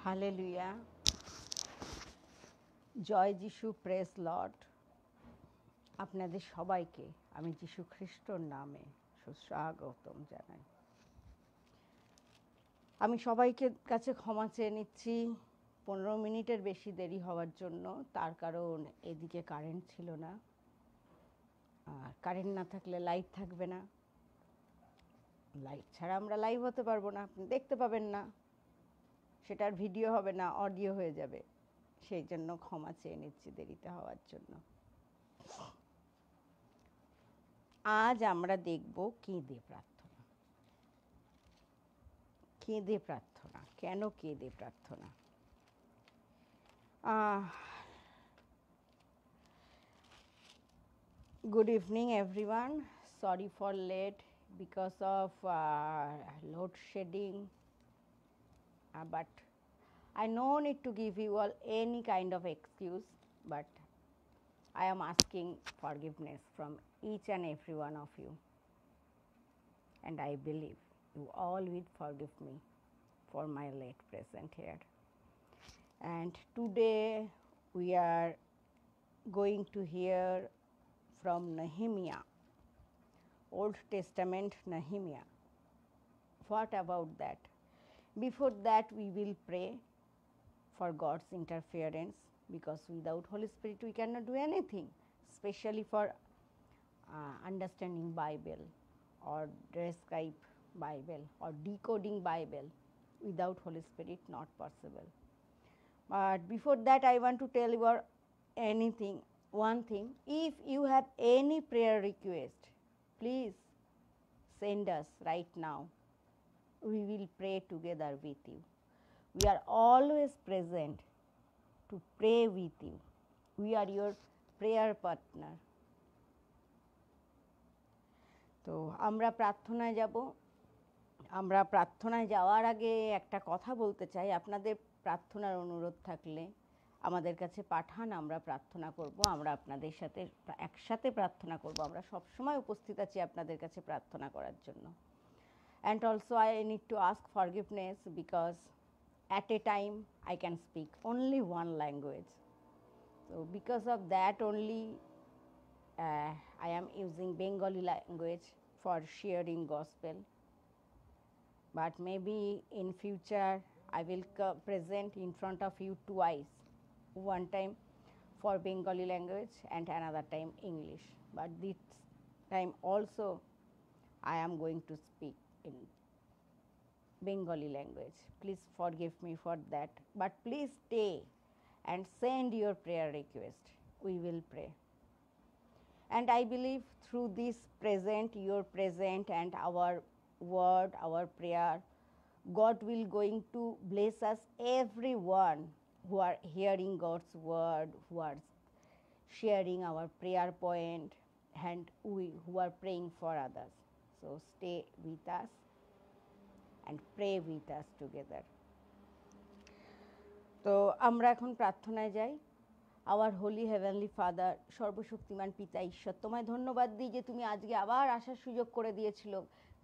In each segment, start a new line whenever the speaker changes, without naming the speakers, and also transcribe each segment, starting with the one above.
Hallelujah, জয় যিশু, praise Lord. আপনাদের সবাইকে আমি যিশু খ্রিস্টর নামে সুস্বাগতম জানাই। আমি সবাইকে কাছে ক্ষমা চেয়ে নিচ্ছি 15 মিনিটের বেশি দেরি হওয়ার জন্য। তার কারণ এদিকে কারেন্ট ছিল না, আর কারেন্ট না থাকলে লাইট থাকবে না। লাইট ছাড়া আমরা লাইভ হতে পারবো না, আপনি দেখতে পাবেন না, সেটার ভিডিও হবে না, অডিও হয়ে যাবে। সেই জন্য ক্ষমা চেয়ে নিচ্ছি দেরিতে হওয়ার জন্য। আজ আমরা দেখব কেঁদে প্রার্থনা। কেঁদে প্রার্থনা, কেন কেঁদে প্রার্থনা? Good evening everyone. Sorry for late because of load shedding, but I no need to give you all any kind of excuse, but I am asking forgiveness from each and every one of you, and I believe you all will forgive me for my late present here. And today we are going to hear from Nehemiah, Old Testament Nehemiah. What about that? Before that, we will pray for God's interference, because without Holy Spirit we cannot do anything, especially for understanding Bible or describe Bible or decoding Bible. Without Holy Spirit, not possible. But before that, I want to tell you one thing. If you have any prayer request, please send us right now. We will pray together with you. We are always present to pray with you. We are your prayer partner. তো আমরা প্রার্থনায় যাব। আমরা প্রার্থনায় যাওয়ার আগে একটা কথা বলতে চাই। আপনাদের প্রার্থনার অনুরোধ থাকলে আমাদের কাছে পাঠান, আমরা প্রার্থনা করব। আমরা আপনাদের সাথে একসাথে প্রার্থনা করব। আমরা সবসময় উপস্থিত আছি আপনাদের কাছে প্রার্থনা করার জন্য। And also I need to ask forgiveness because at a time I can speak only one language. So because of that only I am using Bengali language for sharing gospel. But maybe in future I will present in front of you twice. One time for Bengali language and another time English. But this time also I am going to speak in Bengali language. Please forgive me for that. But please stay and send your prayer request. We will pray. And I believe through this your present and our word, our prayer, God will going to bless us, everyone who are hearing God's word, who are sharing our prayer point, and we who are praying for others. So stay with us and pray with us together. তো আমরা এখন প্রার্থনায় যাই। Hour Holi heavenly father, সর্বশক্তিমান পিতা ঈশ্বর, তোমায় ধন্যবাদ দিই যে তুমি আজকে আবার আসার সুযোগ করে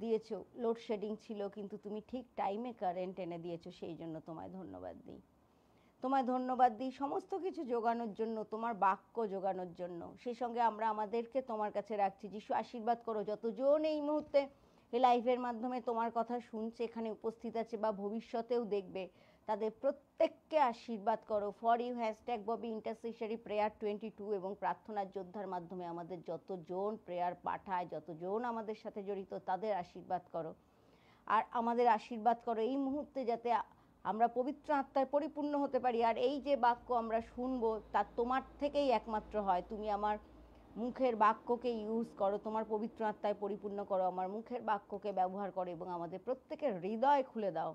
দিয়েছো। লোডশেডিং ছিল, কিন্তু তুমি ঠিক টাইমে কারেন্ট এনে দিয়েছো, সেই জন্য তোমায় ধন্যবাদ দিই। তোমায় ধন্যবাদ দিই সমস্ত কিছু জোগানোর জন্য, তোমার বাক্য জোগানোর জন্য। সেই সঙ্গে আমরা আমাদেরকে তোমার কাছে রাখছি। যিশু, আশীর্বাদ করো যতজন এই মুহূর্তে এই লাইভের মাধ্যমে তোমার কথা শুনছে, এখানে উপস্থিত আছে বা ভবিষ্যতেও দেখবে, তাদের প্রত্যেককে আশীর্বাদ করো। ফর ইউ #ববি ইন্টারসেসরি প্রেয়ার 22 এবং প্রার্থনার যোদ্ধার মাধ্যমে আমাদের যতজন প্রেয়ার পাঠায়, যতজন আমাদের সাথে জড়িত, তাদের আশীর্বাদ করো। আর আমাদের আশীর্বাদ করো এই মুহূর্তে, যাতে আমরা পবিত্র আত্মায় পরিপূর্ণ হতে পারি। আর এই যে বাক্য আমরা শুনবো, তা তোমার থেকেই একমাত্র হয়। তুমি আমার মুখের বাক্যকে ইউজ করো, তোমার পবিত্র আত্মায় পরিপূর্ণ করো, আমার মুখের বাক্যকে ব্যবহার করো এবং আমাদের প্রত্যেকের হৃদয় খুলে দাও।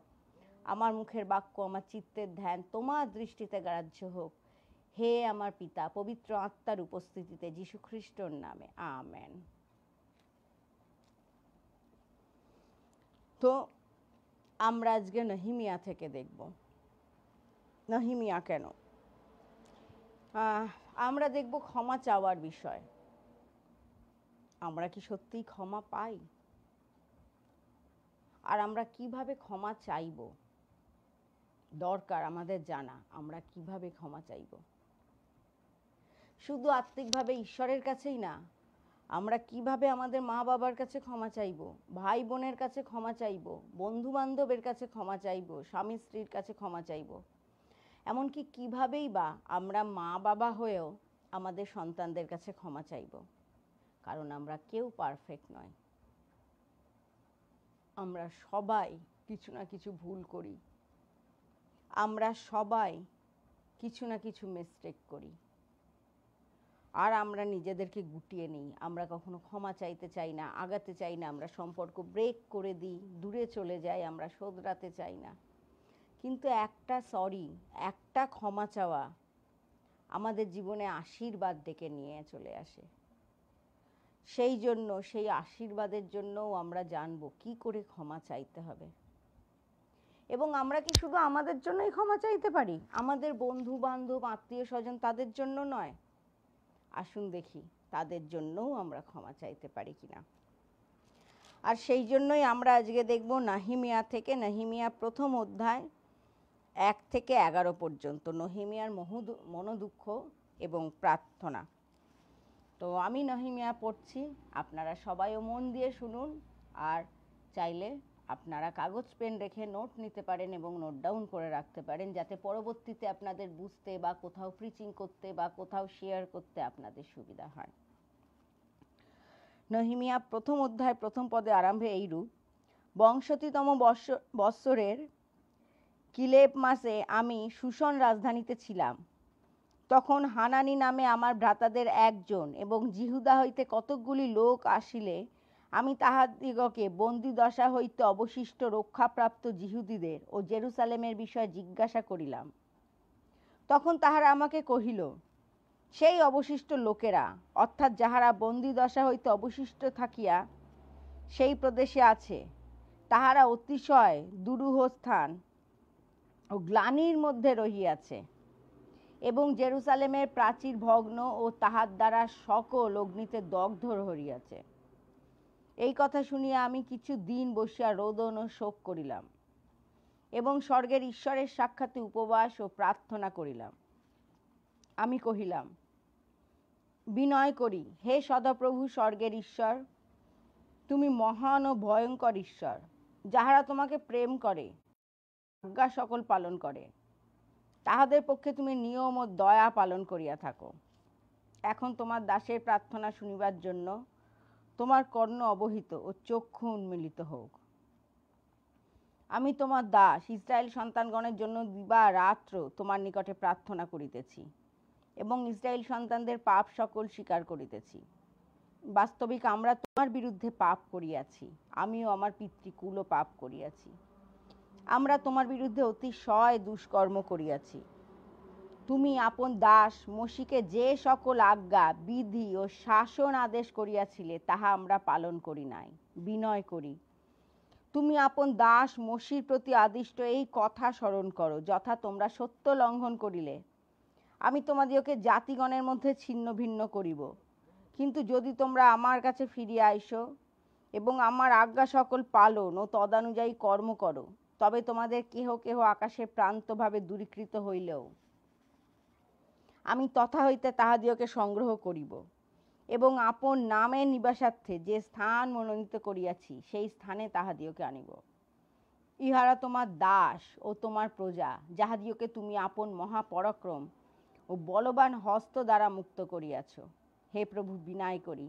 আমার মুখের বাক্য, আমার চিত্তের ধ্যান তোমার দৃষ্টিতে গ্রাহ্য হোক। হে আমার পিতা, পবিত্র আত্মার উপস্থিতিতে যিশু খ্রিস্টর নামে, আমেন। তো আমরা আজকে নেহেমিয়া থেকে দেখব। নেহেমিয়া কেন? আমরা দেখব ক্ষমা চাওয়ার বিষয়। আমরা কি সত্যিই ক্ষমা পাই? আর আমরা কিভাবে ক্ষমা চাইব? দরকার আমাদের জানা আমরা কিভাবে ক্ষমা চাইব। শুধু আত্মিকভাবে ঈশ্বরের কাছেই না, আমরা কিভাবে আমাদের মা বাবার কাছে ক্ষমা চাইব, ভাই বোনের কাছে ক্ষমা চাইব, বন্ধু বান্ধবের কাছে ক্ষমা চাইব, স্বামী স্ত্রীর কাছে ক্ষমা চাইব, এমনকি কিভাবেই বা আমরা মা বাবা হয়েও আমাদের সন্তানদের কাছে ক্ষমা চাইব। কারণ আমরা কেউ পারফেক্ট নয়, আমরা সবাই কিছু না কিছু ভুল করি, আমরা সবাই কিছু না কিছু মিস্টেক করি, আর আমরা নিজেদেরকে গুটিয়ে নিই। আমরা কখনো ক্ষমা চাইতে চাই না, আগাতে চাই না, আমরা সম্পর্ক ব্রেক করে দিই, দূরে চলে যাই, আমরা শোধরাতে চাই না। কিন্তু একটা সরি, একটা ক্ষমা চাওয়া আমাদের জীবনে আশীর্বাদ ডেকে নিয়ে চলে আসে। সেই জন্য সেই আশীর্বাদের জন্যও আমরা জানবো কি করে ক্ষমা চাইতে হবে। এবং আমরা কি শুধু আমাদের জন্যই ক্ষমা চাইতে পারি, আমাদের বন্ধু বান্ধব আত্মীয় স্বজন তাদের জন্য নয়? আসুন দেখি তাদের জন্যও আমরা ক্ষমা চাইতে পারি কিনা। আর সেই জন্যই আমরা আজকে দেখব নেহেমিয়া থেকে, নেহেমিয়া প্রথম অধ্যায় 1 থেকে 11 পর্যন্ত, নেহেমিয়ার মনোদুঃখ এবং প্রার্থনা। তো আমি নেহেমিয়া পড়ছি, আপনারা সবাইও মন দিয়ে শুনুন, আর চাইলে আপনারা কাগজ পেন রেখে নোট নিতে পারেন এবং নোট ডাউন করে রাখতে পারেন, যাতে পরবর্তীতে আপনাদের বুঝতে বা কোথাও প্রিচিং করতে বা কোথাও শেয়ার করতে আপনাদের সুবিধা হয়। নেহেমিয়া প্রথম অধ্যায় প্রথম পদে আরম্ভে এইরূপ: 62তম বৎসরের কিলেব মাসে আমি শুশন রাজধানীতে ছিলাম। তখন হানানি নামে আমার ভ্রাতাদের একজন এবং জিহুদা হইতে কতকগুলি লোক আসিলে আমি তাহাদিগকে বন্দী দশা হইতে অবশিষ্ট রক্ষাপ্রাপ্ত জিহুদীদের ও জেরুসালেমের বিষয়ে জিজ্ঞাসা করিলাম। তখন তাহারা আমাকে কহিল, সেই অবশিষ্ট লোকেরা, অর্থাৎ যাহারা বন্দী দশা হইতে অবশিষ্ট থাকিয়া সেই প্রদেশে আছে, তাহারা অতিশয় দুরূহ স্থান ও গ্লানির মধ্যে রহিয়াছে, এবং জেরুসালেমের প্রাচীর ভগ্ন ও তাহার দ্বারা সকল অগ্নিতে দগ্ধ হইয়াছে। এই কথা শুনিয়া আমি কিছু দিন বসিয়া রোদন ও শোক করিলাম এবং স্বর্গের ঈশ্বরের সাক্ষাতে উপবাস ও প্রার্থনা করিলাম। আমি কহিলাম, বিনয় করি, হে সদাপ্রভু স্বর্গের ঈশ্বর, তুমি মহান ও ভয়ঙ্কর ঈশ্বর, যাহারা তোমাকে প্রেম করে, আজ্ঞা সকল পালন করে, তাহাদের পক্ষে তুমি নিয়ম ও দয়া পালন করিয়া থাকো। এখন তোমার দাসের প্রার্থনা শুনিবার জন্য তোমার কর্ণ অবহিত ও চক্ষু উন্মিলিত হোক। আমি তোমার দাস ইসরায়েল সন্তানগণের জন্য দিবা রাত্র তোমার নিকটে প্রার্থনা করিতেছি এবং ইসরায়েল সন্তানদের পাপ সকল স্বীকার করিতেছি। বাস্তবিক আমরা তোমার বিরুদ্ধে পাপ করিয়াছি, আমিও আমার পিতৃকুলও পাপ করিয়াছি। আমরা তোমার বিরুদ্ধে অতিশয় দুষ্কর্ম করিয়াছি। তুমি আপন দাস মোশিকে যে সকল আজ্ঞা, বিধি ও শাসন আদেশ করিয়াছিলে, তাহা আমরা পালন করি নাই। বিনয় করি, তুমি আপন দাস মোশির প্রতি আদিষ্ট এই কথা স্মরণ করো, যথা তোমরা সত্য লঙ্ঘন করিলে আমি তোমাদিগকে জাতিগণের মধ্যে ছিন্ন ভিন্ন করিব। কিন্তু যদি তোমরা আমার কাছে ফিরিয়া আইসো এবং আমার আজ্ঞা সকল পালন ও তদানুযায়ী কর্ম করো, তবে তোমাদের কেহ কেহ আকাশের প্রান্তভাবে দূরীকৃত হইলেও আমি তথা হইতে তাহাদিগকে সংগ্রহ করিব এবং আপন নামের নিবাসার্থে যে স্থান মনোনীত করিয়াছি, সেই স্থানে তাহাদিগকে আনিব। ইহারা তোমার দাস ও তোমার প্রজা, যাহাদিগকে তুমি আপন মহাপরাক্রম ও বলবান হস্ত দ্বারা মুক্ত করিয়াছ। হে প্রভু, বিনয় করি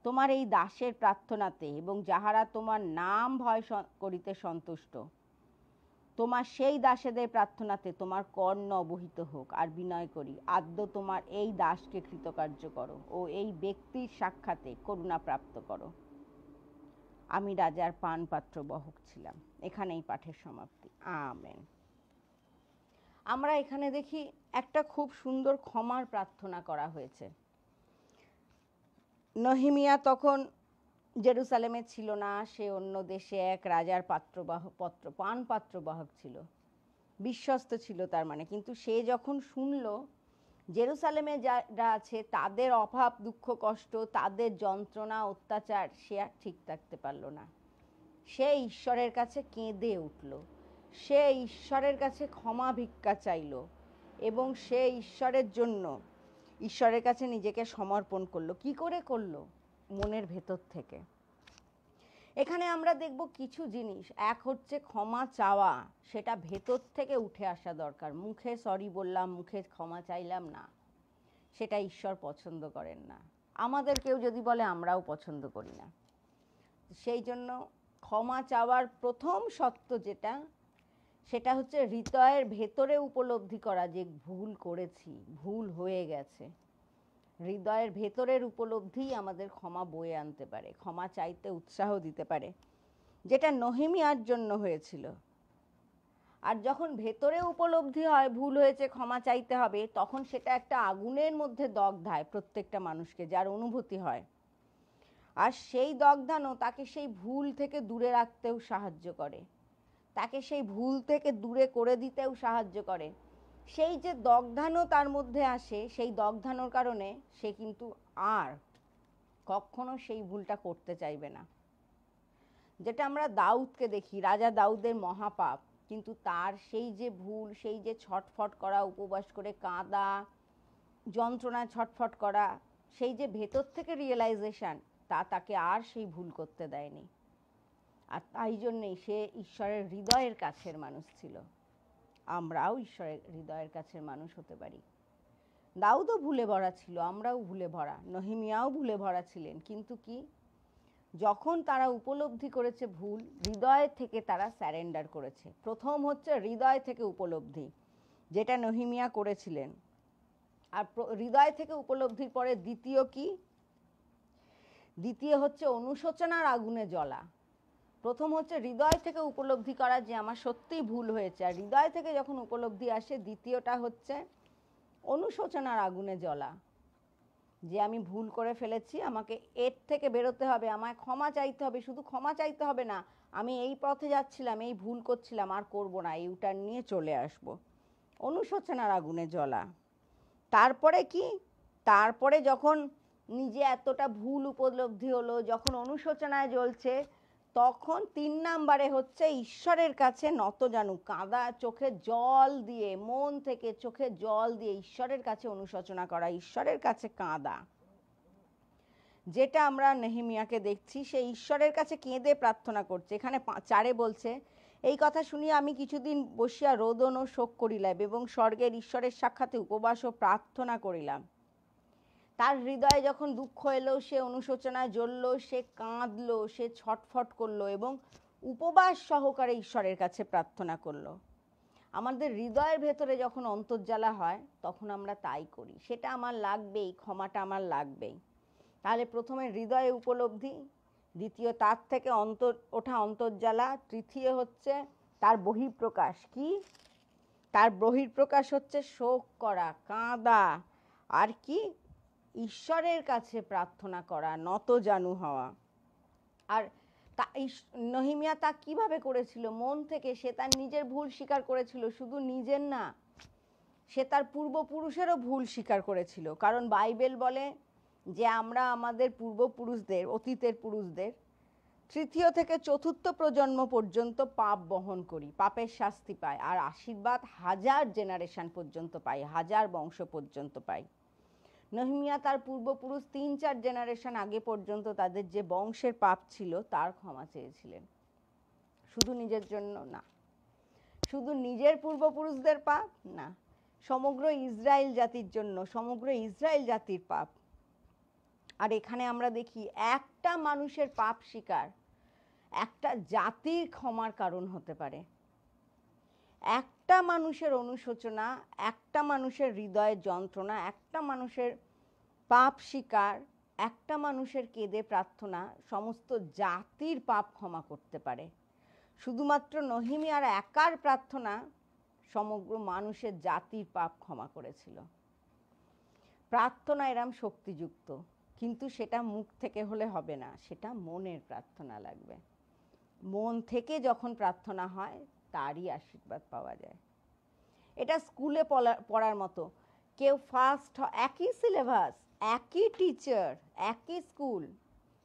তোমার এই দাসের প্রার্থনাতে, এবং যাহারা তোমার নাম ভয় করিতে সন্তুষ্ট, তোমার সেই দাসেদের প্রার্থনাতে তোমার কর্ণ অবহিত হোক। আর বিনয় করি, আদ্য তোমার এই দাসকে কৃতকার্য করো ও এই ব্যক্তির সাক্ষাতে করুণা প্রাপ্ত করো। আমি রাজার পানপাত্র বহক ছিলাম। এখানেই পাঠের সমাপ্তি। আমেন। আমরা এখানে দেখি একটা খুব সুন্দর ক্ষমার প্রার্থনা করা হয়েছে। নেহেমিয়া তখন জেরুসালেমে ছিল না, সে অন্য দেশে এক রাজার পানপাত্রবাহক ছিল, বিশ্বস্ত ছিল তার মানে। কিন্তু সে যখন শুনলো জেরুসালেমে যারা আছে তাদের অভাব, দুঃখ, কষ্ট, তাদের যন্ত্রণা, অত্যাচার, সে আর ঠিক থাকতে পারল না। সে ঈশ্বরের কাছে কেঁদে উঠল সে ঈশ্বরের কাছে ক্ষমা ভিক্ষা চাইল এবং সে ঈশ্বরের জন্য ঈশ্বরের কাছে নিজেকে সমর্পণ করলো। কি করে করলো? মনের ভেতর থেকে। এখানে আমরা দেখব কিছু জিনিস। এক হচ্ছে ক্ষমা চাওয়া, সেটা ভেতর থেকে উঠে আসা দরকার। মুখে সরি বললাম, মুখে ক্ষমা চাইলাম না, সেটা ঈশ্বর পছন্দ করেন না। আমাদের কেউ যদি বলে আমরাও পছন্দ করি না। সেই জন্য ক্ষমা চাওয়ার প্রথম সত্য যেটা, সেটা হচ্ছে হৃদয়ের ভেতরে উপলব্ধি করা যে ভুল করেছি, ভুল হয়ে গেছে। হৃদয়ের ভেতরের উপলব্ধিই আমাদের ক্ষমা বয়ে আনতে পারে, ক্ষমা চাইতে উৎসাহ দিতে পারে, যেটা নেহেমিয়ার জন্য হয়েছিল। আর যখন ভেতরে উপলব্ধি হয় ভুল হয়েছে, ক্ষমা চাইতে হবে, তখন সেটা একটা আগুনের মধ্যে দগ্ধায় প্রত্যেকটা মানুষকে, যার অনুভূতি হয়। আর সেই দগ্ধানো তাকে সেই ভুল থেকে দূরে রাখতেও সাহায্য করে, তাকে সেই ভুল থেকে দূরে করে দিতেও সাহায্য করে। সেই যে দগ্ধানো তার মধ্যে আসে, সেই দগ্ধানোর কারণে সে কিন্তু আর কখনো সেই ভুলটা করতে চাইবে না। যেটা আমরা দাউদকে দেখি, রাজা দাউদের মহাপাপ, কিন্তু তার সেই যে ভুল, সেই যে ছটফট করা, উপবাস করে কাঁদা, যন্ত্রণায় ছটফট করা, সেই যে ভেতর থেকে রিয়েলাইজেশন, তা তাকে আর সেই ভুল করতে দেয়নি। আর তাই জন্যেই সে ঈশ্বরের হৃদয়ের কাছের মানুষ ছিল। আমরাও ঈশ্বরের হৃদয়ের কাছের মানুষ হতে পারি। দাউদও ভুলে ভরা ছিল, আমরাও ভুলে ভরা, নেহেমিয়াও ভুলে ভরা ছিলেন। কিন্তু কি, যখন তারা উপলব্ধি করেছে ভুল, হৃদয় থেকে তারা স্যারেন্ডার করেছে। প্রথম হচ্ছে হৃদয় থেকে উপলব্ধি, যেটা নেহেমিয়া করেছিলেন। আর হৃদয় থেকে উপলব্ধির পরে দ্বিতীয় কি? দ্বিতীয় হচ্ছে অনুশোচনার আগুনে জ্বলা। প্রথম হচ্ছে হৃদয় থেকে উপলব্ধি করা যে আমার সত্যিই ভুল হয়েছে, আর হৃদয় থেকে যখন উপলব্ধি আসে, দ্বিতীয়টা হচ্ছে অনুশোচনার আগুনে জ্বলা, যে আমি ভুল করে ফেলেছি, আমাকে এর থেকে বেরোতে হবে, আমায় ক্ষমা চাইতে হবে। শুধু ক্ষমা চাইতে হবে না, আমি এই পথে যাচ্ছিলাম, এই ভুল করছিলাম, আর করব না, এই ইউটার্ন নিয়ে চলে আসব। অনুশোচনার আগুনে জ্বলা। তারপরে কি? তারপরে যখন নিজে এতটা ভুল উপলব্ধি হলো, যখন অনুশোচনায় জ্বলছে, তখন 3 নম্বরে হচ্ছে ঈশ্বরের কাছে নতজানু, কাঁদা, চোখে জল দিয়ে, মন থেকে চোখে জল দিয়ে ঈশ্বরের কাছে অনুশোচনা করা, ঈশ্বরের কাছে কাঁদা। যেটা আমরা নেহেমিয়াকে দেখছি, সে ঈশ্বরের কাছে কেঁদে প্রার্থনা করছে। এখানে 4 বলছে, এই কথা শুনিয়া আমি কিছুদিন বসিয়া রোদন ও শোক করিলাম এবং স্বর্গের ঈশ্বরের সাক্ষাতে উপবাস ও প্রার্থনা করিলাম। তার হৃদয়ে যখন দুঃখ এলো, সে অনুশোচনায় জ্বললো, সে কাঁদলো, সে ছটফট করলো এবং উপবাস সহকারে ঈশ্বরের কাছে প্রার্থনা করলো। আমাদের হৃদয়ের ভেতরে যখন অন্তর্জ্বালা হয়, তখন আমরা তাই করি। সেটা আমার লাগবেই, ক্ষমাটা আমার লাগবেই। তাহলে প্রথমে হৃদয়ে উপলব্ধি, দ্বিতীয় তার থেকে ওঠা অন্তর্জ্বালা, তৃতীয় হচ্ছে তার বহিঃপ্রকাশ। কি? তার বহিঃপ্রকাশ হচ্ছে শোক করা, কাঁদা, আর কি? ঈশ্বরের কাছে প্রার্থনা করা, নতজানু হওয়া। আর নেহেমিয়া তা কিভাবে করেছিল? মন থেকে। সে তার নিজের ভুল স্বীকার করেছিল, শুধু নিজের না, সে তার পূর্বপুরুষেরও ভুল স্বীকার করেছিল। কারণ বাইবেল বলে যে আমরা আমাদের পূর্বপুরুষদের, অতীতের পুরুষদের 3য় থেকে 4র্থ প্রজন্ম পর্যন্ত পাপ বহন করি, পাপের শাস্তি পাই, আর আশীর্বাদ 1000 জেনারেশন পর্যন্ত পাই, 1000 বংশ পর্যন্ত পাই। নেহেমিয়া তার পূর্বপুরুষ 3-4 জেনারেশন আগে পর্যন্ত তাদের যে বংশের পাপ ছিল তার ক্ষমা চেয়েছিলেন। শুধু নিজের জন্য না, শুধু নিজের পূর্বপুরুষদের পাপ না, সমগ্র ইসরায়েল জাতির জন্য, সমগ্র ইসরায়েল জাতির পাপ। আর এখানে আমরা দেখি একটা মানুষের পাপ স্বীকার একটা জাতির ক্ষমার কারণ হতে পারে। একটা মানুষের অনুশোচনা, একটা মানুষের হৃদয়ের যন্ত্রণা, একটা মানুষের পাপ স্বীকার, একটা মানুষের কেঁদে প্রার্থনা সমস্ত জাতির পাপ ক্ষমা করতে পারে। শুধুমাত্র নেহেমিয়ার একার প্রার্থনা সমগ্র মানুষের জাতির পাপ ক্ষমা করেছিল। প্রার্থনা এরম শক্তিযুক্ত, কিন্তু সেটা মুখ থেকে হলে হবে না, সেটা মনের প্রার্থনা লাগবে। মন থেকে যখন প্রার্থনা হয় তারই আশীর্বাদ পাওয়া যায়। এটা স্কুলে পড়ার মতো। কেউ ফার্স্ট, একই সিলেবাস, একই টিচার, একই স্কুল,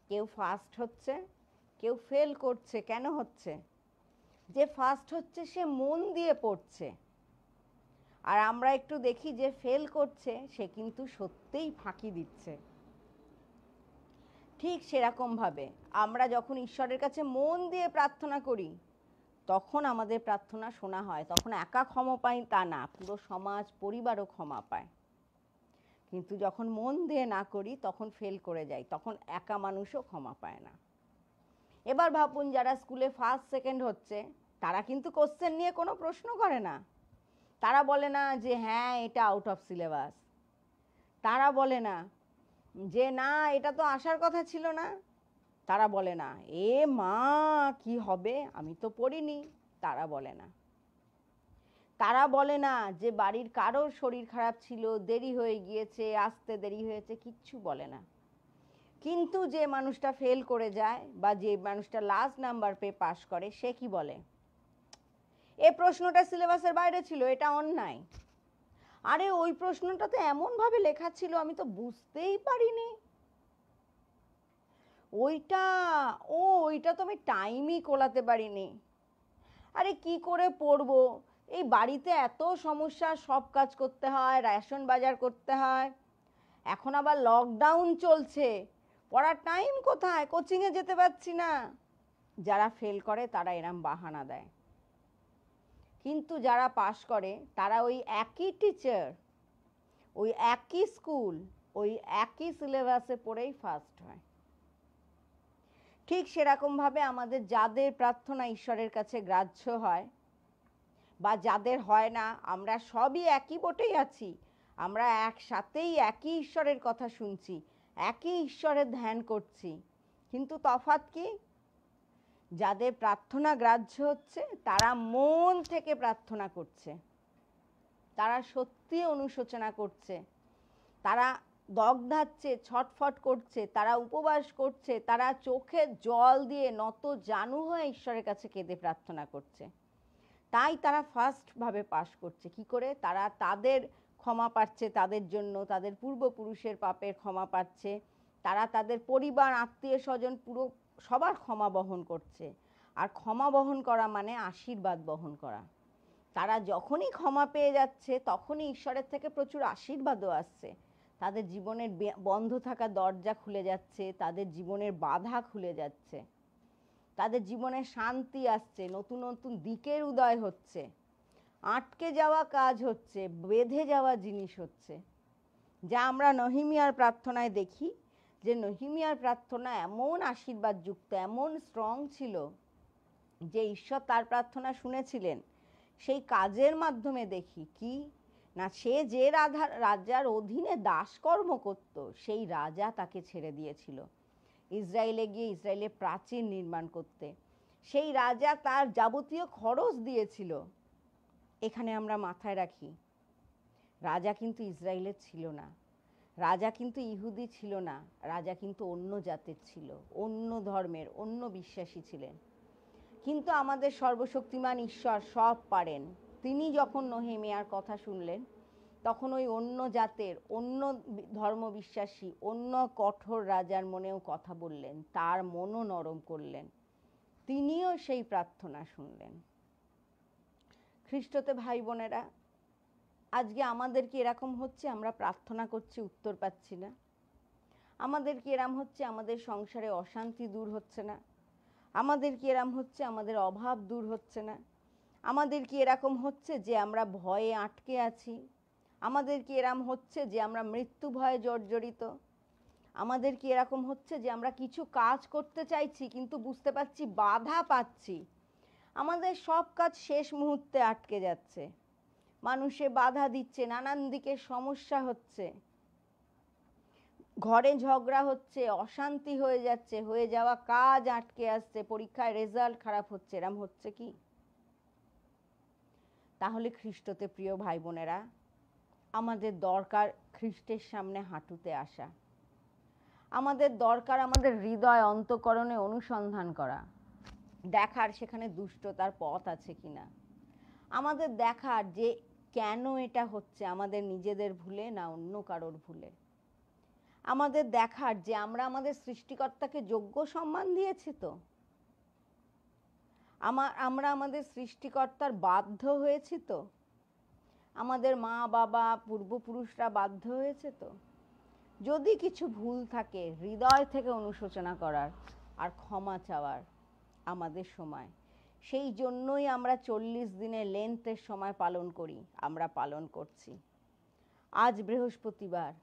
কেউ ফার্স্ট হচ্ছে, কেউ ফেল করছে। কেন হচ্ছে? যে ফার্স্ট হচ্ছে সে মন দিয়ে পড়ছে, আর আমরা একটু দেখি যে ফেল করছে সে কিন্তু সত্যিই ফাঁকি দিচ্ছে। ঠিক সেরকমভাবে আমরা যখন ঈশ্বরের কাছে মন দিয়ে প্রার্থনা করি তখন আমাদের প্রার্থনা শোনা হয়। তখন একা ক্ষমা পাই তা না, পুরো সমাজ পরিবারও ক্ষমা পায়। কিন্তু যখন মন দিয়ে না করি তখন ফেল করে যাই, তখন একা মানুষও ক্ষমা পায় না। এবার ভাবুন যারা স্কুলে ফার্স্ট সেকেন্ড হচ্ছে তারা কিন্তু কোশ্চেন নিয়ে কোনো প্রশ্ন করে না। তারা বলে না যে হ্যাঁ এটা আউট অফ সিলেবাস, তারা বলে না যে না এটা তো আসার কথা ছিল না, তারা বলে না এ মা কি হবে আমি তো পড়িনি, তারা বলে না। তারা বলে না যে বাড়ির কারোর শরীর খারাপ ছিল, দেরি হয়ে গিয়েছে, আসতে দেরি হয়েছে, কিচ্ছু বলে না। কিন্তু যে মানুষটা ফেল করে যায় বা যে মানুষটা লাস্ট নাম্বার পেয়ে পাশ করে সে কি বলে, এ প্রশ্নটা সিলেবাসের বাইরে ছিল, এটা অন্যায়। আরে ওই প্রশ্নটা তো এমনভাবে লেখা ছিল আমি তো বুঝতেই পারিনি, ওইটা ওইটা তো আমি টাইমই কোলাতে পারিনি। আরে কি করে পড়বো, এই বাড়িতে এত সমস্যা, সব কাজ করতে হয়, রেশন বাজার করতে হয়, এখন আবার লকডাউন চলছে, পড়ার টাইম কোথায়, কোচিংয়ে যেতে পারছি না। যারা ফেল করে তারা এরম বাহানা দেয়। কিন্তু যারা পাশ করে তারা ওই একই টিচার, ওই একই স্কুল, ওই একই সিলেবাসে পড়েই ফার্স্ট হয়। ঠিক সেরকমভাবে আমাদের যাদের প্রার্থনা ঈশ্বরের কাছে গ্রাহ্য হয় বা যাদের হয় না, আমরা সবই একই বোটেই আছি, আমরা একসাথেই একই ঈশ্বরের কথা শুনছি, একই ঈশ্বরের ধ্যান করছি, কিন্তু তফাৎ কি? যাদের প্রার্থনা গ্রাহ্য হচ্ছে তারা মন থেকে প্রার্থনা করছে, তারা সত্যি অনুশোচনা করছে, তারা দগ্ধাচ্ছে, ছটফট করছে, তারা উপবাস করছে, তারা চোখে জল দিয়ে নত জানু হয়ে ঈশ্বরের কাছে কেঁদে প্রার্থনা করছে। তাই তারা ফার্স্টভাবে পাশ করছে। কি করে? তারা তাদের ক্ষমা পাচ্ছে, তাদের জন্য তাদের পূর্বপুরুষের পাপের ক্ষমা পাচ্ছে, তারা তাদের পরিবার আত্মীয় স্বজন পুরো সবার ক্ষমা বহন করছে। আর ক্ষমা বহন করা মানে আশীর্বাদ বহন করা। তারা যখনই ক্ষমা পেয়ে যাচ্ছে তখনই ঈশ্বরের থেকে প্রচুর আশীর্বাদও আসছে, তাদের জীবনের বন্ধ থাকা দরজা খুলে যাচ্ছে, তাদের জীবনের বাধা খুলে যাচ্ছে, তাদের জীবনে শান্তি আসছে, নতুন নতুন দিকের উদয় হচ্ছে, আটকে যাওয়া কাজ হচ্ছে, বেঁধে যাওয়া জিনিস হচ্ছে। যা আমরা নেহেমিয়ার প্রার্থনায় দেখি যে নেহেমিয়ার প্রার্থনা এমন আশীর্বাদযুক্ত, এমন স্ট্রং ছিল যে ঈশ্বর তার প্রার্থনা শুনেছিলেন। সেই কাজের মাধ্যমে দেখি কি না, সে যে রাজার অধীনে দাসকর্ম করত সেই রাজা তাকে ছেড়ে দিয়েছিল ইসরায়েলে গিয়ে ইসরায়েলের প্রাচীর নির্মাণ করতে। সেই রাজা তার যাবতীয় খরচ দিয়েছিল। এখানে আমরা মাথায় রাখি রাজা কিন্তু ইসরায়েলের ছিল না, রাজা কিন্তু ইহুদি ছিল না, রাজা কিন্তু অন্য জাতের ছিল, অন্য ধর্মের, অন্য বিশ্বাসী ছিলেন। কিন্তু আমাদের সর্বশক্তিমান ঈশ্বর সব পারেন। তিনি যখন নেহেমিয়ার কথা শুনলেন তখন ওই অন্য জাতের, অন্য ধর্ম বিশ্বাসী, অন্য কঠোর রাজার মনেও কথা বললেন, তার মনও নরম করলেন, তিনিও সেই প্রার্থনা শুনলেন। খ্রিস্টতে ভাই বোনেরা, আজকে আমাদের কি এরকম হচ্ছে আমরা প্রার্থনা করছি উত্তর পাচ্ছি না? আমাদের কি এরম হচ্ছে আমাদের সংসারে অশান্তি দূর হচ্ছে না? আমাদের কি এরম হচ্ছে আমাদের অভাব দূর হচ্ছে না? আমাদের কি এরকম হচ্ছে যে আমরা ভয়ে আটকে আছি? আমাদের কি এরম হচ্ছে যে আমরা মৃত্যু ভয়ে জর্জরিত? আমাদের কি এরকম হচ্ছে যে আমরা কিছু কাজ করতে চাইছি কিন্তু বুঝতে পারছি বাধা পাচ্ছি, আমাদের সব কাজ শেষ মুহূর্তে আটকে যাচ্ছে, মানুষে বাধা দিচ্ছে, নানান দিকে সমস্যা হচ্ছে, ঘরে ঝগড়া হচ্ছে, অশান্তি হয়ে যাচ্ছে, হয়ে যাওয়া কাজ আটকে আসছে, পরীক্ষায় রেজাল্ট খারাপ হচ্ছে, এরম হচ্ছে কি? তাহলে খ্রিস্টতে প্রিয় ভাই বোনেরা, আমাদের দরকার খ্রিস্টের সামনে হাঁটুতে আসা। আমাদের দরকার আমাদের হৃদয় অন্তঃকরণে অনুসন্ধান করা, দেখার সেখানে দুষ্টতার পথ আছে কিনা, আমাদের দেখার যে কেন এটা হচ্ছে, আমাদের নিজেদের ভুলে না অন্য কারোর ভুলে, আমাদের দেখার যে আমরা আমাদের সৃষ্টিকর্তাকে যোগ্য সম্মান দিয়েছি তো, আমরা আমাদের সৃষ্টিকর্তার বাধ্য হয়েছি তো, আমাদের মা বাবা পূর্বপুরুষরা বাধ্য হয়েছে তো। যদি কিছু ভুল থাকে হৃদয় থেকে অনুশোচনা করার আর ক্ষমা চাওয়ার আমাদের সময়। সেই জন্যই আমরা 40 দিনের লেন্থের সময় পালন করি, আমরা পালন করছি। আজ বৃহস্পতিবার,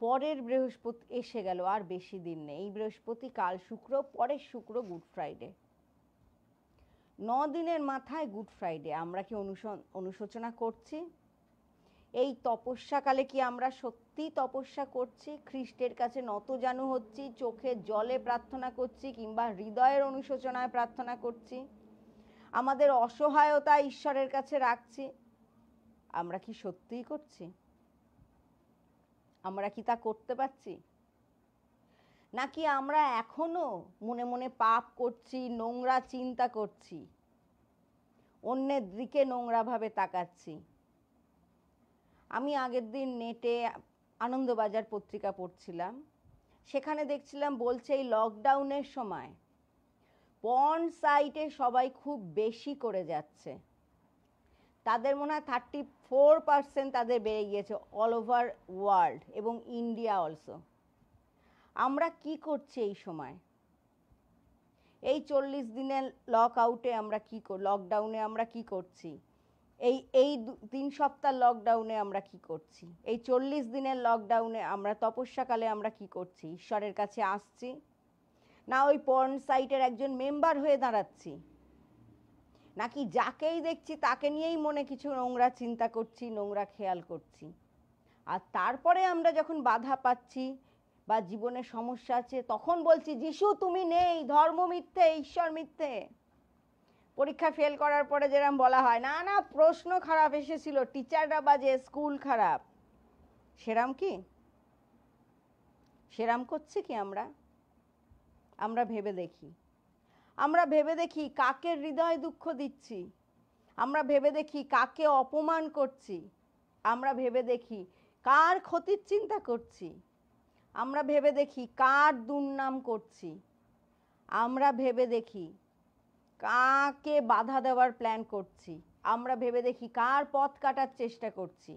পরের বৃহস্পতি এসে গেল, আর বেশি দিন নেই। এই বৃহস্পতি, কাল শুক্র, পরের শুক্র গুড ফ্রাইডে। 9 দিনের মাথায় গুড ফ্রাইডে। আমরা কি অনুশোচনা করছি? এই তপস্যাকালে কি আমরা সত্যি তপস্যা করছি? খ্রিস্টের কাছে নতজানু হচ্ছি, চোখের জলে প্রার্থনা করছি, কিংবা হৃদয়ের অনুশোচনায় প্রার্থনা করছি? আমাদের অসহায়তা ঈশ্বরের কাছে রাখছি। আমরা কি সত্যিই করছি? আমরা কি তা করতে পারছি? নাকি আমরা এখনো মনে মনে পাপ করছি, নোংরা চিন্তা করছি, অন্যের দিকে নোংরাভাবে তাকাচ্ছি? আমি আগের দিন নেটে আনন্দবাজার পত্রিকা পড়ছিলাম, সেখানে দেখছিলাম বলছে এই লকডাউনের সময় পর্ন সাইটে সবাই খুব বেশি করে যাচ্ছে। তাদের মনে হয় 34% তাদের বেড়ে গিয়েছে অল ওভার ওয়ার্ল্ড এবং ইন্ডিয়া অলসো। আমরা কি করছি এই সময়? এই 40 দিনের লকআউটে আমরা কি লকডাউনে আমরা কি করছি? এই 3 সপ্তাহ লকডাউনে আমরা কি করছি? এই 40 দিনের লকডাউনে আমরা তপস্যাকালে আমরা কি করছি? ঈশ্বরের কাছে আসছি, না ওই পর্ন সাইটের একজন মেম্বার হয়ে দাঁড়াচ্ছি? নাকি যাকেই দেখছি তাকে নিয়েই মনে কিছু নোংরা চিন্তা করছি, নোংরা খেয়াল করছি? আর তারপরে আমরা যখন বাধা পাচ্ছি বা জীবনে সমস্যা আছে, তখন বলছি যিশু তুমি নেই, ধর্ম মিথ্যে, ঈশ্বর মিথ্যে। পরীক্ষা ফেল করার পরে যেরকম বলা হয়, না না প্রশ্ন খারাপ এসেছিল, টিচাররা বাজে, স্কুল খারাপ। সেরাম করছি কি আমরা? আমরা ভেবে দেখি কাকে হৃদয় দুঃখ দিচ্ছি। আমরা ভেবে দেখি কাকে অপমান করছি। আমরা ভেবে দেখি কার ক্ষতির চিন্তা করছি। আমরা ভেবে দেখি কার দুর্নাম করছি। আমরা ভেবে দেখি কাকে বাধা দেওয়ার প্ল্যান করছি। আমরা ভেবে দেখি কার পথ কাটার চেষ্টা করছি।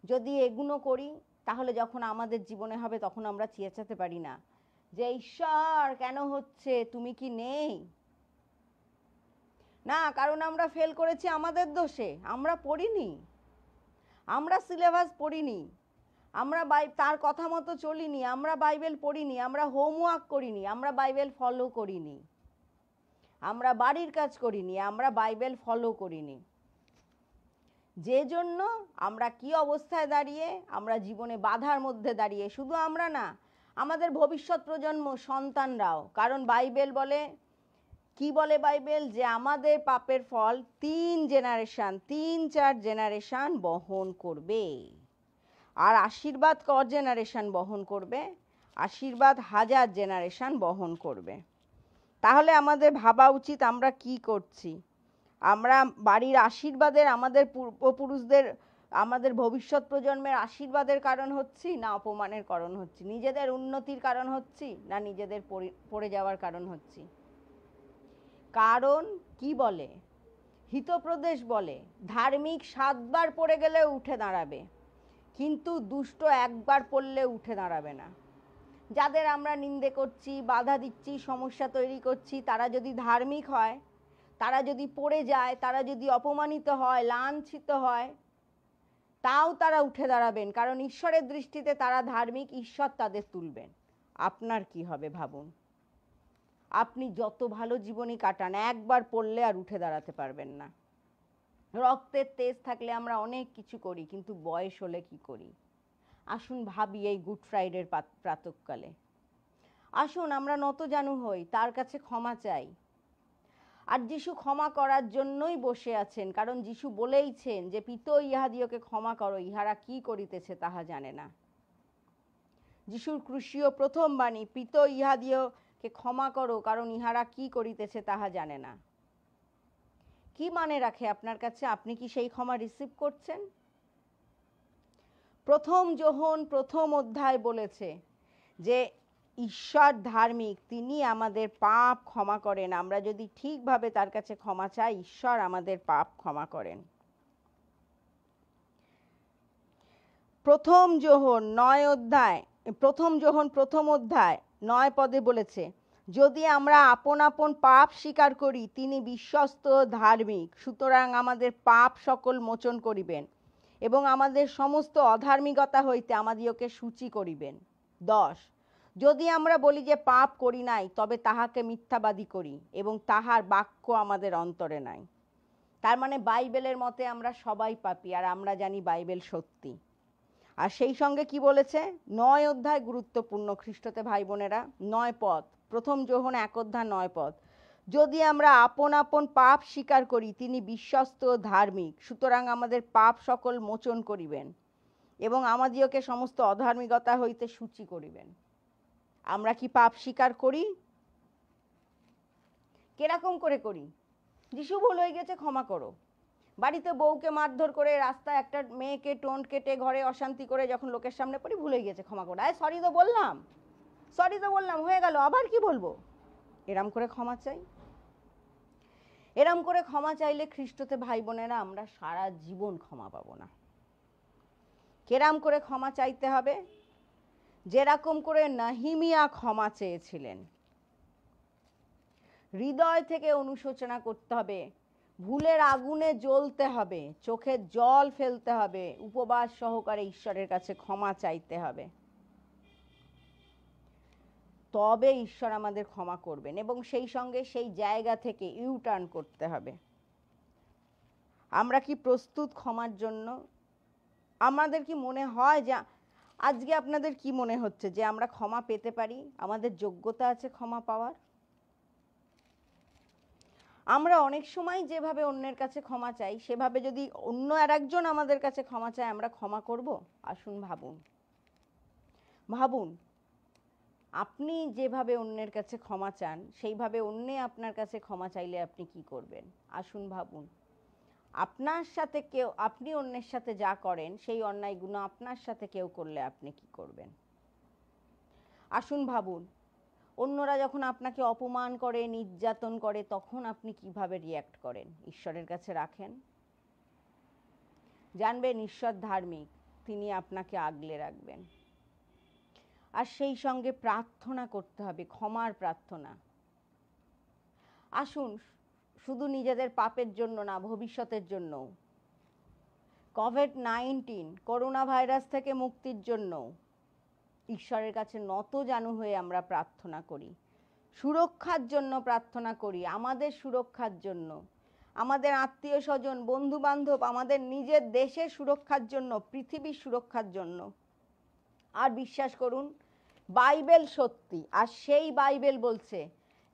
যদি এগুলো করি, তাহলে যখন আমাদের জীবনে হবে তখন আমরা চেঁচাতে পারি না যে ঈশ্বর কেন হচ্ছে, তুমি কি নেই? না, কারণ আমরা ফেল করেছি আমাদের দোষে। আমরা পড়িনি, আমরা সিলেবাস পড়িনি, আমরা তার কথা মতো চলিনি, আমরা বাইবেল পড়িনি, আমরা হোমওয়ার্ক করিনি, আমরা বাইবেল ফলো করিনি, আমরা বাড়ির কাজ করিনি, আমরা বাইবেল ফলো করিনি। যে জন্য আমরা কি অবস্থায় দাঁড়িয়ে, আমরা জীবনে বাধার মধ্যে দাঁড়িয়ে। শুধু আমরা না, আমাদের ভবিষ্যৎ প্রজন্ম, সন্তানরাও। কারণ বাইবেল বলে, কি বলে বাইবেল, যে আমাদের পাপের ফল 3-4 জেনারেশন বহন করবে, আর আশীর্বাদ ক জেনারেশন বহন করবে? আশীর্বাদ 1000 জেনারেশন বহন করবে। তাহলে আমাদের ভাবা উচিত আমরা কি করছি। আমরা বাড়ির আশীর্বাদের, আমাদের পূর্বপুরুষদের, আমাদের ভবিষ্যৎ প্রজন্মের আশীর্বাদের কারণ হচ্ছি, না অপমানের কারণ হচ্ছি? নিজেদের উন্নতির কারণ হচ্ছি, না নিজেদের পড়ে যাওয়ার কারণ হচ্ছি? কারণ কি বলে, হিতোপদেশ বলে, ধার্মিক 7 বার পড়ে গেলে উঠে দাঁড়াবে, কিন্তু দুষ্ট একবার পড়লে উঠে দাঁড়াবে না। যাদের আমরা নিন্দে করছি, বাধা দিচ্ছি, সমস্যা তৈরি করছি, তারা যদি ধার্মিক হয়, তারা যদি পড়ে যায়, তারা যদি অপমানিত হয়, লাঞ্ছিত হয়, তাও তারা উঠে দাঁড়াবেন। কারণ ঈশ্বরের দৃষ্টিতে তারা ধার্মিক, ঈশ্বর তাদের তুলবেন। আপনার কি হবে ভাবুন। আপনি যত ভালো জীবনই কাটান, একবার পড়লে আর উঠে দাঁড়াতে পারবেন না। রক্তের তেজ থাকলে আমরা অনেক কিছু করি, কিন্তু বয়স হলে কি করি? আসুন ভাবি এই গুড ফ্রাইডের প্রাতঃকালে। আসুন আমরা নতজানু হই, তার কাছে ক্ষমা চাই। আর যিশু ক্ষমা করার জন্যই বসে আছেন, কারণ যিশু বলেইছেন যে পিতো ইহাদিওকে ক্ষমা করো, ইহারা কি করিতেছে তাহা জানে না। যিশুর ক্রুশীয় প্রথম বাণী, পিতো ইহাদিওকে ক্ষমা করো, কারণ ইহারা কি করিতেছে তাহা জানে না। কি মানে রাখে আপনার কাছে? আপনি কি সেই ক্ষমা রিসিভ করছেন? প্রথম যোহন 1 অধ্যায় বলেছে যে ঈশ্বর ধার্মিক, তিনি আমাদের পাপ ক্ষমা করেন। আমরা যদি ঠিকভাবে তার কাছে ক্ষমা চাই, ঈশ্বর আমাদের পাপ ক্ষমা করেন। প্রথম যোহন 9 পদে বলেছে, যদি আমরা আপন আপন পাপ স্বীকার করি, তিনি বিশ্বস্ত ধার্মিক, সুতরাং আমাদের পাপ সকল মোচন করিবেন এবং আমাদের সমস্ত অধার্মিকতা হইতে আমাদিওকে সূচি করিবেন। 10, যদি আমরা বলি যে পাপ করি নাই, তবে তাহাকে মিথ্যাবাদী করি এবং তাহার বাক্য আমাদের অন্তরে নাই। তার মানে বাইবেলের মতে আমরা সবাই পাপী, আর আমরা জানি বাইবেল সত্যি। আর সেই সঙ্গে কি বলেছে? 9 গুরুত্বপূর্ণ খ্রিস্টতে ভাই বোনেরা, 9 পদ, প্রথম যোহন 1 9 পদ। যদি আমরা আপন আপন পাপ স্বীকার করি, তিনি বিশ্বস্ত ধার্মিক, সুতরাং আমাদের পাপ সকল মোচন করিবেন এবং আমাদিওকে সমস্ত অধার্মিকতা হইতে সূচি করিবেন। আমরা কি পাপ স্বীকার করি? কিরকম করে করি? যিশু ভুল হয়ে গেছে, ক্ষমা করো। বাড়িতে বউকে মারধর করে, রাস্তায় একটা মেয়েকে টোন্ট কেটে, ঘরে অশান্তি করে যখন লোকের সামনে পড়ি, ভুল হয়ে গেছে, ক্ষমা করো। সরি তো বললাম, হয়ে গেল, আবার কি বলবো? এরম করে ক্ষমা চাই। এরম করে ক্ষমা চাইলে খ্রিস্টতে ভাই বোনেরা আমরা সারা জীবন ক্ষমা পাবো না। কেরাম করে ক্ষমা চাইতে হবে? যেরকম করে নেহেমিয়া ক্ষমা চেয়েছিলেন। হৃদয় থেকে অনুশোচনা করতে হবে, ভুলের আগুনে জ্বলতে হবে, চোখে জল ফেলতে হবে, উপবাস সহকারে ঈশ্বরের কাছে ক্ষমা চাইতে হবে। তবে ঈশ্বর আমাদের ক্ষমা করবেন এবং সেই সঙ্গে সেই জায়গা থেকে ইউটার্ন করতে হবে। আমরা কি প্রস্তুত ক্ষমার জন্য? আমাদের কি মনে হয় যে আজকে আপনাদের কি মনে হচ্ছে যে আমরা ক্ষমা পেতে পারি? আমাদের যোগ্যতা আছে ক্ষমা পাওয়ার? আমরা অনেক সময় যেভাবে অন্যের কাছে ক্ষমা চাই, সেভাবে যদি অন্য আরেকজন আমাদের কাছে ক্ষমা চায়, আমরা ক্ষমা করব? আসুন ভাবুন, আপনি যেভাবে অন্যের কাছে ক্ষমা চান, সেইভাবে অন্যে আপনার কাছে ক্ষমা চাইলে আপনি কি করবেন? আসুন ভাবুন। আপনার সাথে কেউ, আপনি অন্যের সাথে যা করেন, সেই অন্যায়গুলো আপনার সাথে কেউ করলে আপনি কি করবেন? আসুন ভাবুন, অন্যরা যখন আপনাকে অপমান করে, নির্যাতন করে, তখন আপনি কিভাবে রিয়্যাক্ট করেন? ঈশ্বরের কাছে রাখেন। জানবেন ঈশ্বর ধার্মিক, তিনি আপনাকে আগলে রাখবেন। আর সেই সঙ্গে প্রার্থনা করতে হবে, ক্ষমার প্রার্থনা। আসুন, শুধু নিজেদের পাপের জন্য না, ভবিষ্যতের জন্য, কোভিড-19 করোনা ভাইরাস থেকে মুক্তির জন্য ঈশ্বরের কাছে নতজানু হয়ে আমরা প্রার্থনা করি। সুরক্ষার জন্য প্রার্থনা করি, আমাদের সুরক্ষার জন্য, আমাদের আত্মীয় স্বজন, বন্ধু বান্ধব, আমাদের নিজের দেশের সুরক্ষার জন্য, পৃথিবীর সুরক্ষার জন্য। আর বিশ্বাস করুন, বাইবেল সত্যি, আর সেই বাইবেল বলছে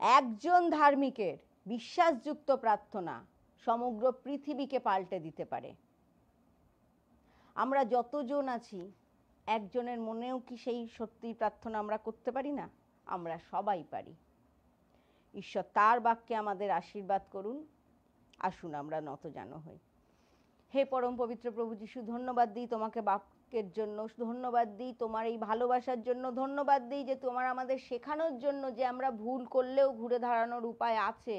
একজন ধার্মিকের বিশ্বাসযুক্ত প্রার্থনা সমগ্র পৃথিবীকে পাল্টে দিতে পারে। আমরা যতজন আছি, একজনের মনেও কি সেই সত্যি প্রার্থনা আমরা করতে পারি না? আমরা সবাই পারি। ঈশ্বর তার বাক্যে আমাদের আশীর্বাদ করুন। আসুন আমরা নতজানু হই। হে পরম পবিত্র প্রভু যিশু, ধন্যবাদ দিই তোমাকে বাক্যের জন্য, ধন্যবাদ দিই তোমার এই ভালোবাসার জন্য, ধন্যবাদ দিই যে তোমার আমাদের শেখানোর জন্য যে আমরা ভুল করলেও ঘুরে দাঁড়ানোর উপায় আছে।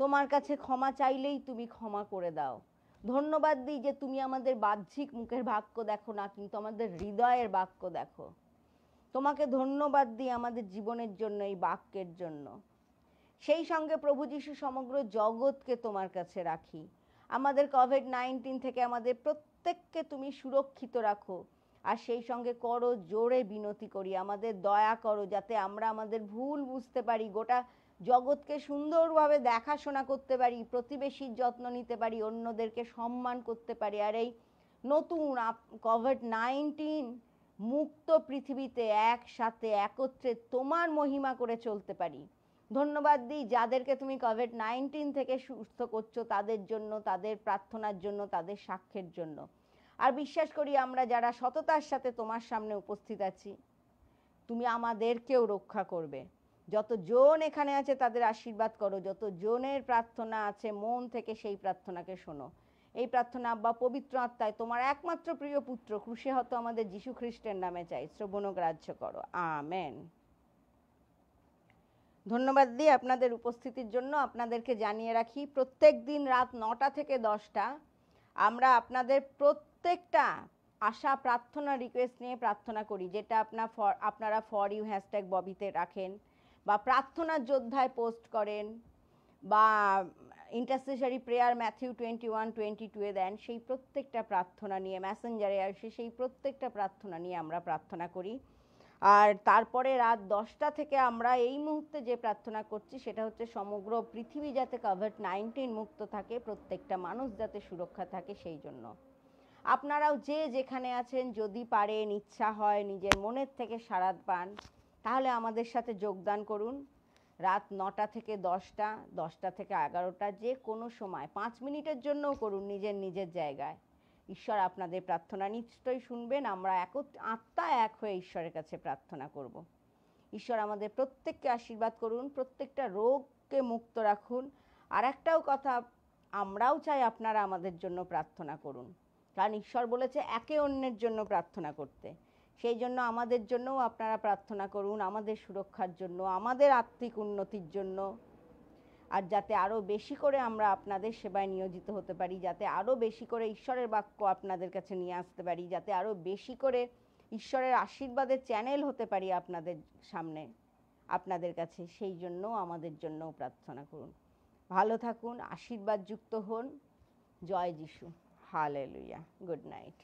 তোমার কাছে ক্ষমা চাইলেই তুমি ক্ষমা করে দাও। ধন্যবাদ দিই যে তুমি আমাদের বাহ্যিক মুখের বাক্য দেখো না, কিন্তু আমাদের হৃদয়ের বাক্য দেখো। তোমাকে ধন্যবাদ দিই আমাদের জীবনের জন্য, এই বাক্যের জন্য। সেই সঙ্গে প্রভু যিশু সমগ্র জগৎকে তোমার কাছে রাখি। আমাদের কোভিড-19 থেকে আমাদের প্রত্যেককে তুমি সুরক্ষিত রাখো। আর সেই সঙ্গে করো জোরে বিনতি করি, আমাদের দয়া করো, যাতে আমরা আমাদের ভুল বুঝতে পারি, গোটা জগৎকে সুন্দরভাবে দেখাশোনা করতে পারি, প্রতিবেশীর যত্ন নিতে পারি, অন্যদেরকে সম্মান করতে পারি, আর এই নতুন কোভিড-19 মুক্ত পৃথিবীতে একসাথে একত্রে তোমার মহিমা করে চলতে পারি। ধন্যবাদ দিই যাদেরকে তুমি কোভিড-19 থেকে সুস্থ করছো, তাদের জন্য, তাদের প্রার্থনার জন্য, তাদের সাক্ষ্যের জন্য। আর বিশ্বাস করি আমরা যারা সততার সাথে তোমার সামনে উপস্থিত আছি, তুমি আমাদেরকেও রক্ষা করবে। যতজন এখানে আছে তাদের আশীর্বাদ করো, যতজনের প্রার্থনা আছে মন থেকে সেই প্রার্থনাকে শোনো। এই প্রার্থনা আব্বা পবিত্র আত্মায় তোমার একমাত্র প্রিয় পুত্র ক্রুশে হত আমাদের যীশু খ্রিস্টের নামে চাই, শ্রবণ গ্রাহ্য করো। আমেন। ধন্যবাদ দিই আপনাদের উপস্থিতির জন্য। আপনাদেরকে জানিয়ে রাখি, প্রত্যেক দিন রাত 9টা থেকে 10টা আমরা আপনাদের প্রত্যেকটা আশা, প্রার্থনা, রিকোয়েস্ট নিয়ে প্রার্থনা করি, যেটা আপনারা ফর ইউ হ্যাশট্যাগ ববিতে রাখেন, বা প্রার্থনার যোদ্ধায় পোস্ট করেন, বা ইন্টারসেসারি প্রেয়ার ম্যাথিউ 21:22 দেন। সেই প্রত্যেকটা প্রার্থনা নিয়ে মেসেঞ্জারে আসে, সেই প্রত্যেকটা প্রার্থনা নিয়ে আমরা প্রার্থনা করি। আর তারপরে রাত 10টা থেকে আমরা এই মুহূর্তে যে প্রার্থনা করছি সেটা হচ্ছে সমগ্র পৃথিবী যাতে কোভিড-19 মুক্ত থাকে, প্রত্যেকটা মানুষ যাতে সুরক্ষা থাকে, সেই জন্য। আপনারাও যে যেখানে আছেন, যদি পারেন, ইচ্ছা হয়, নিজের মনের থেকে সাড়া পান, তাহলে আমাদের সাথে যোগদান করুন। রাত 9টা থেকে 10টা, 10টা থেকে 11টা, যে কোনো সময় 5 মিনিটের জন্যও করুন, নিজের নিজের জায়গায়। ঈশ্বর আপনাদের প্রার্থনা নিশ্চয়ই শুনবেন। আমরা আত্মা এক হয়ে ঈশ্বরের কাছে প্রার্থনা করব। ঈশ্বর আমাদের প্রত্যেককে আশীর্বাদ করুন, প্রত্যেকটা রোগকে মুক্ত রাখুন। আর একটাও কথা, আমরাও চাই আপনারা আমাদের জন্য প্রার্থনা করুন, কারণ ঈশ্বর বলেছে একে অন্যের জন্য প্রার্থনা করতে। সেই জন্য আমাদের জন্যও আপনারা প্রার্থনা করুন, আমাদের সুরক্ষার জন্য, আমাদের আত্মিক উন্নতির জন্য, আর যাতে আরও বেশি করে আমরা আপনাদের সেবায় নিয়োজিত হতে পারি, যাতে আরও বেশি করে ঈশ্বরের বাক্য আপনাদের কাছে নিয়ে আসতে পারি, যাতে আরও বেশি করে ঈশ্বরের আশীর্বাদের চ্যানেল হতে পারি আপনাদের সামনে, আপনাদের কাছে। সেই জন্য আমাদের জন্যও প্রার্থনা করুন। ভালো থাকুন, আশীর্বাদযুক্ত হন। জয় যিশু। হালেলুয়া। Good night.